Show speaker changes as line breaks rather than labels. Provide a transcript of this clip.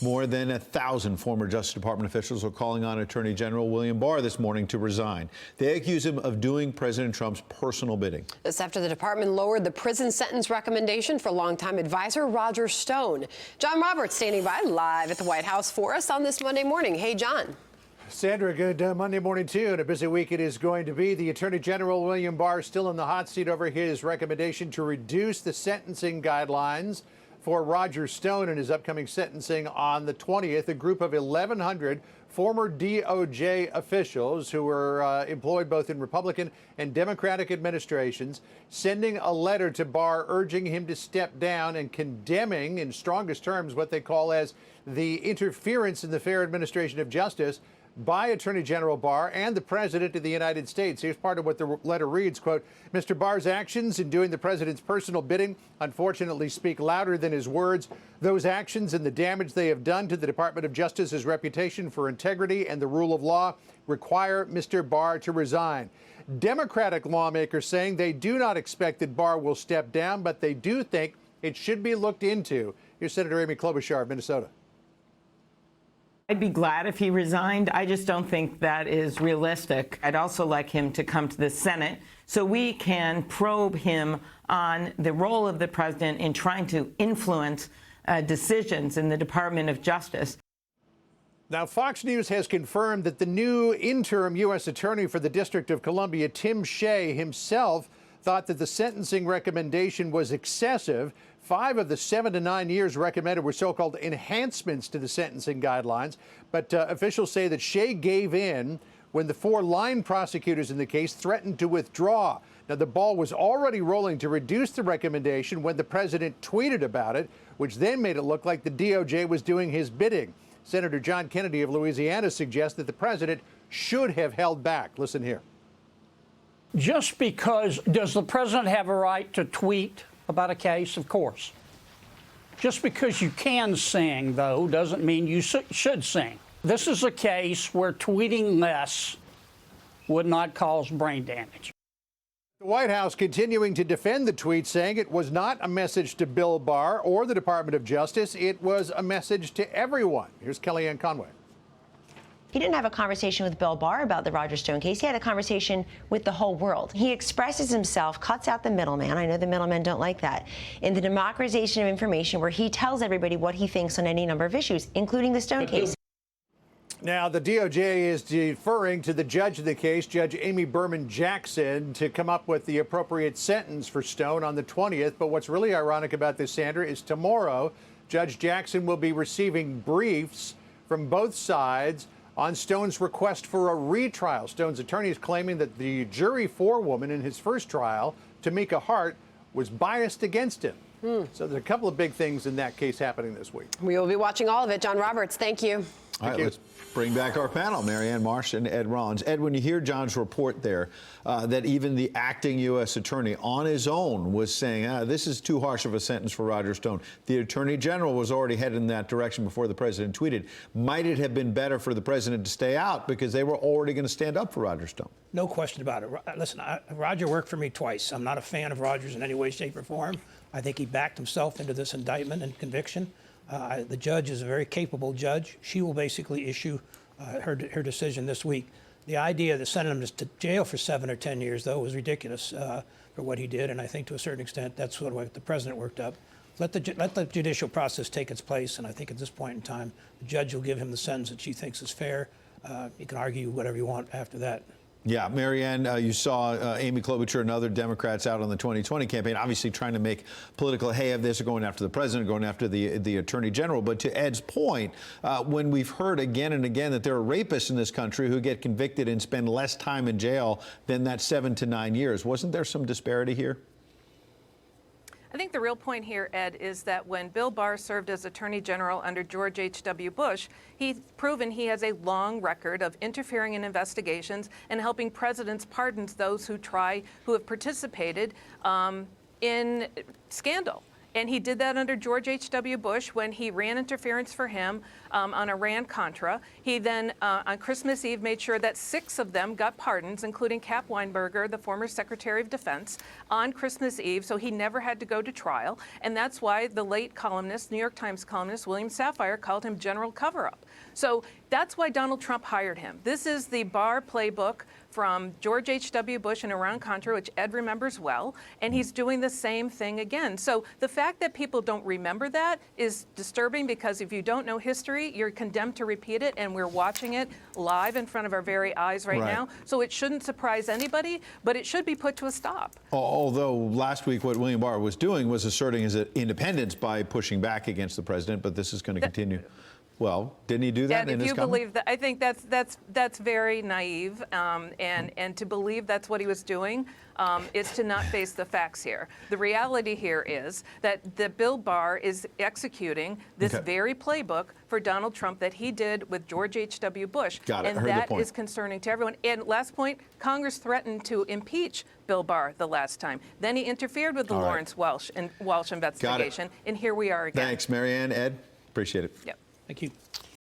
More than 1,000 former Justice Department officials are calling on Attorney General William Barr this morning to resign. They accuse him of doing President Trump's personal bidding.
This after the department lowered the prison sentence recommendation for longtime advisor Roger Stone. John Roberts standing by live at the White House for us on this Monday morning. Hey, John.
Sandra, good Monday morning, too. And a busy week it is going to be. The Attorney General William Barr still in the hot seat over his recommendation to reduce the sentencing guidelines for Roger Stone in his upcoming sentencing on the 20th. A group of 1,100 former DOJ officials who were employed both in Republican and Democratic administrations, sending a letter to Barr urging him to step down and condemning in strongest terms what they call as the interference in the fair administration of justice by Attorney General Barr and the President of the United States. Here's part of what the letter reads, quote, Mr. Barr's actions in doing the President's personal bidding unfortunately speak louder than his words. Those actions and the damage they have done to the Department of Justice's reputation for integrity and the rule of law require Mr. Barr to resign. Democratic lawmakers saying they do not expect that Barr will step down, but they do think it should be looked into. Here's Senator Amy Klobuchar of Minnesota.
I'd be glad if he resigned. I just don't think that is realistic. I'd also like him to come to the Senate so we can probe him on the role of the president in trying to influence decisions in the Department of Justice.
Now, Fox News has confirmed that the new interim U.S. Attorney for the District of Columbia, Tim Shea, himself thought that the sentencing recommendation was excessive. 5 of the 7 to 9 years recommended were so-called enhancements to the sentencing guidelines. But officials say that Shea gave in when the 4 line prosecutors in the case threatened to withdraw. Now, the ball was already rolling to reduce the recommendation when the president tweeted about it, which then made it look like the DOJ was doing his bidding. Senator John Kennedy of Louisiana suggests that the president should have held back. Listen here.
Just because, does the president have a right to tweet about a case? Of course. Just because you can sing, though, doesn't mean you should sing. This is a case where tweeting less would not cause brain damage.
The White House continuing to defend the tweet, saying it was not a message to Bill Barr or the Department of Justice. It was a message to everyone. Here's Kellyanne Conway.
He didn't have a conversation with Bill Barr about the Roger Stone case. He had a conversation with the whole world. He expresses himself, cuts out the middleman. I know the middlemen don't like that. In the democratization of information, where he tells everybody what he thinks on any number of issues, including the Stone case.
Now, the DOJ is deferring to the judge of the case, Judge Amy Berman Jackson, to come up with the appropriate sentence for Stone on the 20th. But what's really ironic about this, Sandra, is tomorrow, Judge Jackson will be receiving briefs from both sides on Stone's request for a retrial. Stone's attorney is claiming that the jury forewoman in his first trial, Tamika Hart, was biased against him. So there's a couple of big things in that case happening this week.
We will be watching all of it. John Roberts, thank you.
All right, let's bring back our panel, Marianne Marsh and Ed Rollins. Ed, when you hear John's report there, that even the acting U.S. attorney on his own was saying, this is too harsh of a sentence for Roger Stone. The attorney general was already headed in that direction before the president tweeted. Might it have been better for the president to stay out because they were already going to stand up for Roger Stone?
No question about it. Listen, Roger worked for me twice. I'm not a fan of Roger's in any way, shape, or form. I think he backed himself into this indictment and conviction. The judge is a very capable judge. She will basically issue her decision this week. The idea that sending him to jail for 7 or 10 years, though, was ridiculous for what he did, and I think to a certain extent that's what the president worked up. Let the judicial process take its place, and I think at this point in time, the judge will give him the sentence that she thinks is fair. You can argue whatever you want after that.
Yeah, Marianne, you saw Amy Klobuchar and other Democrats out on the 2020 campaign, obviously trying to make political hay of this, or going after the president, going after the attorney general. But to Ed's point, when we've heard again and again that there are rapists in this country who get convicted and spend less time in jail than that 7 to 9 years, wasn't there some disparity here?
I think the real point here, Ed, is that when Bill Barr served as Attorney General under George H.W. Bush, he's proven he has a long record of interfering in investigations and helping presidents pardon those who have participated in scandal. And he did that under George H.W. Bush when he ran interference for him on Iran-Contra. He then, on Christmas Eve, made sure that 6 of them got pardons, including Cap Weinberger, the former Secretary of Defense, on Christmas Eve, so he never had to go to trial. And that's why the late columnist, New York Times columnist, William Safire, called him General Cover-Up. So that's why Donald Trump hired him. This is the Barr playbook from George H.W. Bush and Iran-Contra, which Ed remembers well, and he's doing the same thing again. So the fact that people don't remember that is disturbing, because if you don't know history, you're condemned to repeat it, and we're watching it live in front of our very eyes right now. So it shouldn't surprise anybody, but it should be put to a stop.
Although last week what William Barr was doing was asserting his independence by pushing back against the president, but this is going to continue. Well, didn't he do that in his comment?
If you believe that, I think that's very naive, and to believe that's what he was doing is to not face the facts here. The reality here is that Bill Barr is executing this very playbook for Donald Trump that he did with George H.W. Bush.
Got it.
And
I heard the
that
point.
is concerning to everyone. And last point, Congress threatened to impeach Bill Barr the last time. Then he interfered with the Lawrence Welsh investigation, and here we are again.
Thanks, Marianne, Ed. Appreciate it.
Yep.
Thank you.